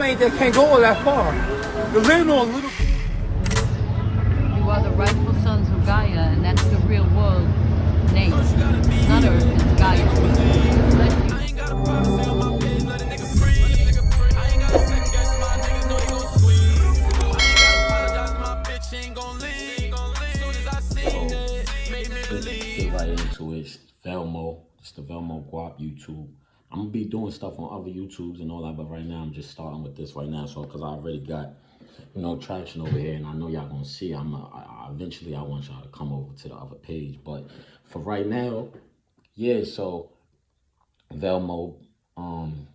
ain't that can't go all that far. The land on little. You are the rightful sons of Gaia, and that's the real world name. It's not Earth, it's Gaia. Bless you. I ain't got a policy on my page, let a nigga breathe. I ain't got a second guess, my niggas know they gon' squeeze. I ain't gotta apologize, my bitch ain't gon' leave. Soon as I seen it, made me believe. Get right into it. It's Velmo. It's the Velmo Guap YouTube. I'm gonna be doing stuff on other YouTubes and all that, but right now I'm just starting with this right now. So, cause I already got, traction over here, and I know y'all gonna see. Eventually I want y'all to come over to the other page, but for right now, yeah. So, Velmo, born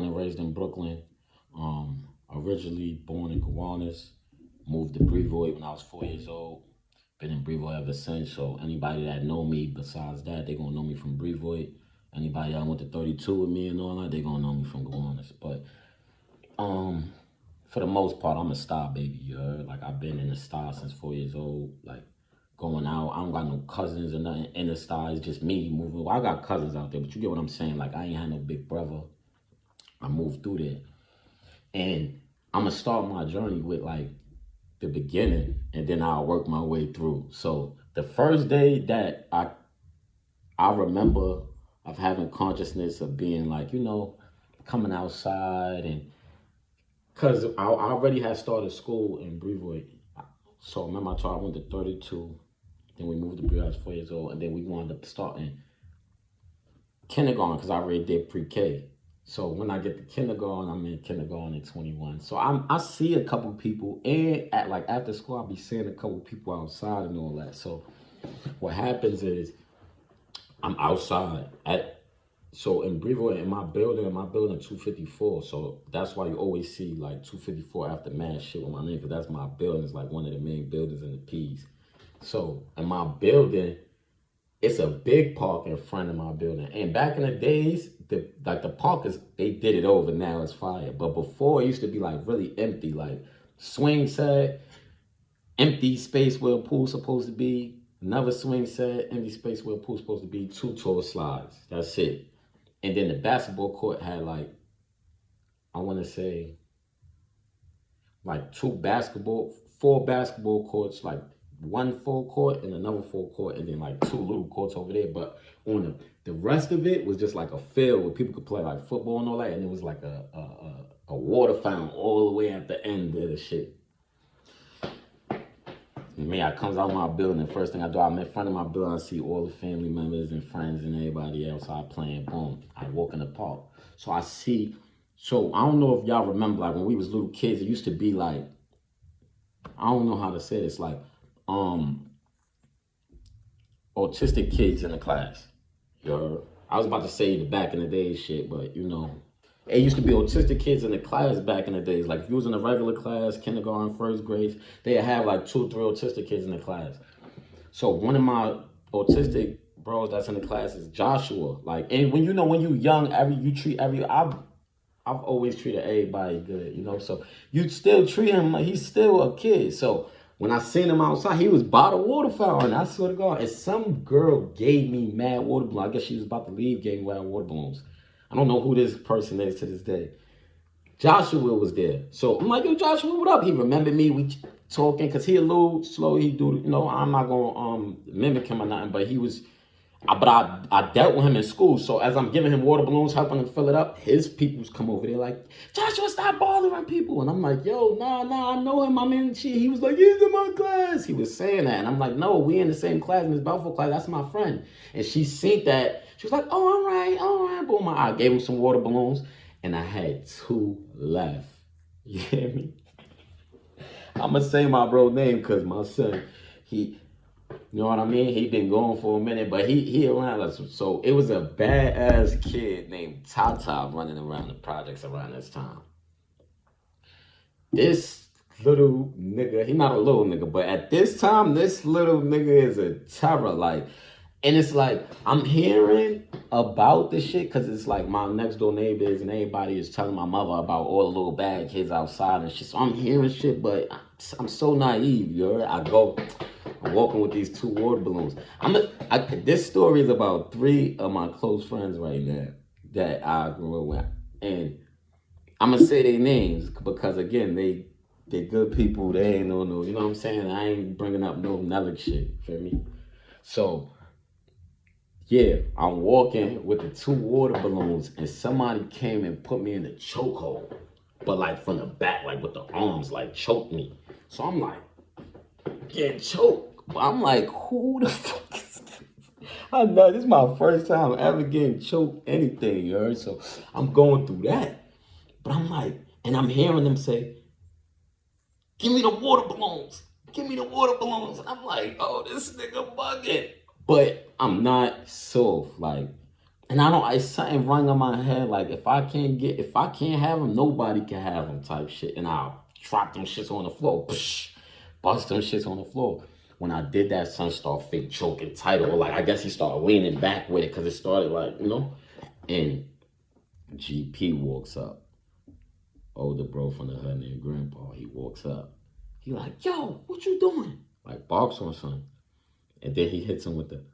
and raised in Brooklyn, originally born in Kiwanis, moved to Brevoort when I was 4 years old. Been in Brevoort ever since. So anybody that know me besides that, they gonna know me from Brevoort. Anybody that went to 32 with me and all that, they gonna know me from Kiwanis. But for the most part, I'm a star baby, you heard? Like, I've been in the star since 4 years old, like going out. I don't got no cousins or nothing in the star. It's just me moving. Well, I got cousins out there, but you get what I'm saying. Like, I ain't had no big brother. I moved through there. And I'm gonna start my journey with like the beginning, and then I'll work my way through. So the first day that I remember of having consciousness of being like, coming outside, and because I already had started school in Brevoort. So remember I told I went to 32, then we moved to Brevoort, I was 4 years old, and then we wound up starting kindergarten because I already did pre-K. So when I get to kindergarten, I'm in kindergarten at 21. So I see a couple people, and after school, I'll be seeing a couple people outside and all that. So what happens is I'm outside so in Brevoort, in my building 254. So that's why you always see like 254 after mad shit with my name, because that's my building. It's like one of the main buildings in the P's. So in my building, it's a big park in front of my building. And back in the days, the park they did it over, now it's fire. But before, it used to be like really empty, like swing set, empty space where a pool's supposed to be, another swing set, empty space where a pool's supposed to be, 2 tall slides. That's it. And then the basketball court had like, I want to say, like 4 basketball courts, like one full court and another full court, and then like 2 little courts over there. But on the rest of it was just like a field where people could play like football and all that, and it was like a water fountain all the way at the end of the shit. And me, I comes out my building, the first thing I do, I'm in front of my building, I see all the family members and friends and everybody else out playing. Boom, I walk in the park. So I don't know if y'all remember, like when we was little kids, it used to be like, I don't know how to say this, like autistic kids in the class. I was about to say the back in the day shit, but it used to be autistic kids in the class back in the days. Like if you was in a regular class, kindergarten, first grade, they'd have like 2 or 3 autistic kids in the class. So one of my autistic bros that's in the class is Joshua. Like, and when you young, I've always treated everybody good, so you still treat him like he's still a kid. So when I seen him outside, he was by the water fountain. I swear to God. And some girl gave me mad water balloons. I guess she was about to leave, gave me mad water balloons. I don't know who this person is to this day. Joshua was there. So I'm like, yo, Joshua, what up? He remembered me. We talking, because he a little slow. He do, I'm not going to mimic him or nothing, but he was, but I dealt with him in school. So as I'm giving him water balloons, helping him fill it up, his peoples come over there like, Joshua, stop bothering people. And I'm like, yo, nah, I know him. I'm in shit. He was like, he's in my class. He was saying that. And I'm like, no, we in the same class, Miss Balfour class. That's my friend. And she seen that. She was like, oh, all right. Boom, I gave him some water balloons. And I had 2 left. You hear me? I'm going to say my bro name because my son, you know what I mean? He been going for a minute, but he around us. So it was a badass kid named Tata running around the projects around this time. This little nigga, he not a little nigga, but at this time, this little nigga is a terror. Like, and it's like, I'm hearing about this shit because it's like my next door neighbors and everybody is telling my mother about all the little bad kids outside and shit. So I'm hearing shit, but I'm so naive, I'm walking with these 2 water balloons. This story is about 3 of my close friends right now that I grew up with. And I'm gonna say their names because again, they're good people. They ain't no, you know what I'm saying? I ain't bringing up no Nelly shit, feel me? So, yeah, I'm walking with the 2 water balloons and somebody came and put me in the chokehold. But like from the back, like with the arms, like choked me. So I'm like, getting choked. But I'm like, who the fuck is this? I know this is my first time ever getting choked anything, you heard? So I'm going through that. But I'm like, and I'm hearing them say, give me the water balloons. Give me the water balloons. And I'm like, oh, this nigga bugging. But I'm not soft, like, and I don't, it's something rung on my head, like, if I can't have them, nobody can have them type shit. And I'll drop them shits on the floor, psh, bust them shits on the floor. When I did that, son started fake choking tight, or like, I guess he started leaning back with it, because it started like, you know, and GP walks up. Older bro from the hood named Grandpa, he walks up. He like, yo, what you doing? Like, barks on son. And then he hits him with the,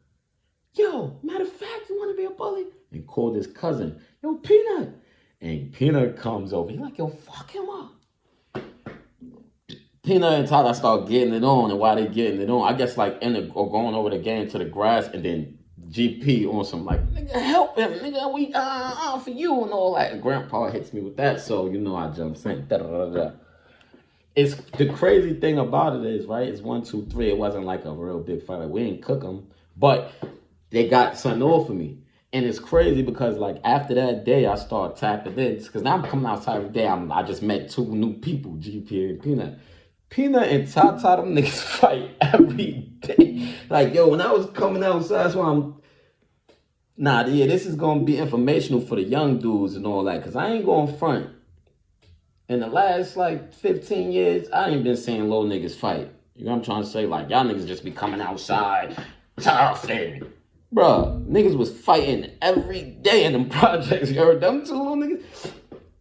yo, matter of fact, you want to be a bully? And called his cousin, yo, Peanut. And Peanut comes over. He's like, yo, fuck him up. Peanut and Tyler start getting it on. And while they getting it on, I guess like or going over the game to the grass. And then GP on some like, nigga, help him. Nigga, we for you and all that. And Grandpa hits me with that. So, you know, I jump in. It's the crazy thing about it is, right, it's 1, 2, 3. It wasn't like a real big fight. Like, we didn't cook them. But they got something off of me. And it's crazy because, like, after that day, I started tapping in. Because now I'm coming outside every day. I just met 2 new people, GP and Peanut. Peanut and Tata, them niggas fight every day. Like, yo, when I was coming outside, that's why I'm... Nah, yeah, this is going to be informational for the young dudes and all that. Because I ain't going front. In the last, like, 15 years, I ain't been seeing little niggas fight. You know what I'm trying to say? Like, y'all niggas just be coming outside, tough, and... Bruh, niggas was fighting every day in them projects. You heard them 2 little niggas?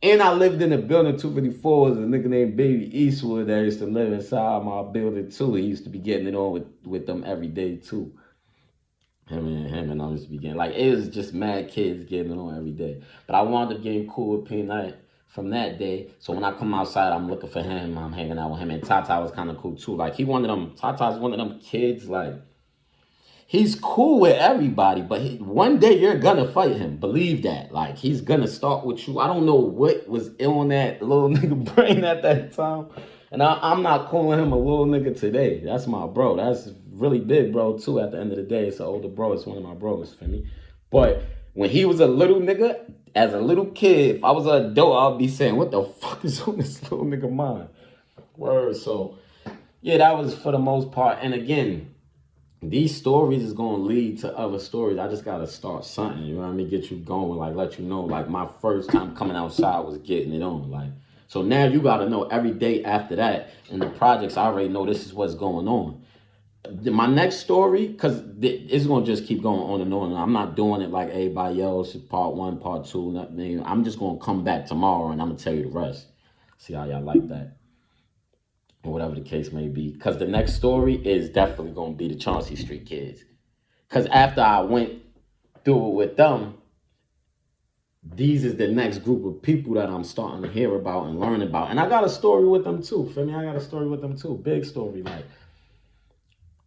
And I lived in a building, 254, was a nigga named Baby Eastwood that used to live inside my building, too. He used to be getting it on with them every day, too. Him and I used to be getting... Like, it was just mad kids getting it on every day. But I wound up getting cool with Peanut from that day. So when I come outside, I'm looking for him. I'm hanging out with him. And Tata was kind of cool too. Like, Tata's one of them kids, like, he's cool with everybody, but one day you're gonna fight him. Believe that. Like, he's gonna start with you. I don't know what was on that little nigga brain at that time. And I'm not calling him a little nigga today. That's my bro. That's really big bro too at the end of the day. It's an older bro. It's one of my bros for me. But when he was a little nigga, as a little kid, if I was an adult, I'd be saying, what the fuck is on this little nigga mind? Word. So, yeah, that was for the most part. And again, these stories is going to lead to other stories. I just got to start something, you know what I mean? Get you going, like, let you know, like, my first time coming outside was getting it on, like. So now you got to know every day after that, in the projects, I already know this is what's going on. My next story, because it's going to just keep going on and on. And I'm not doing it like everybody else, part 1, part 2, nothing. I'm just going to come back tomorrow and I'm going to tell you the rest. See how y'all like that. Or whatever the case may be. Because the next story is definitely going to be the Chauncey Street kids. Because after I went through it with them, these is the next group of people that I'm starting to hear about and learn about. And I got a story with them too. Feel me? I got a story with them too. Big story, like.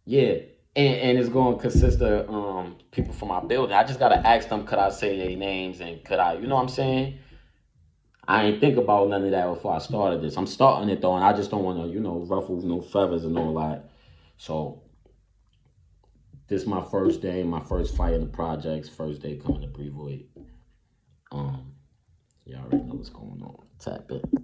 Yeah, and it's going to consist of people from my building. I just got to ask them, could I say their names and could I, you know what I'm saying? I ain't think about none of that before I started this. I'm starting it, though, and I just don't want to, you know, ruffle no feathers and all that. So, this is my first day, my first fight in the projects, first day coming to Brevoort. Y'all already know what's going on. Tap it.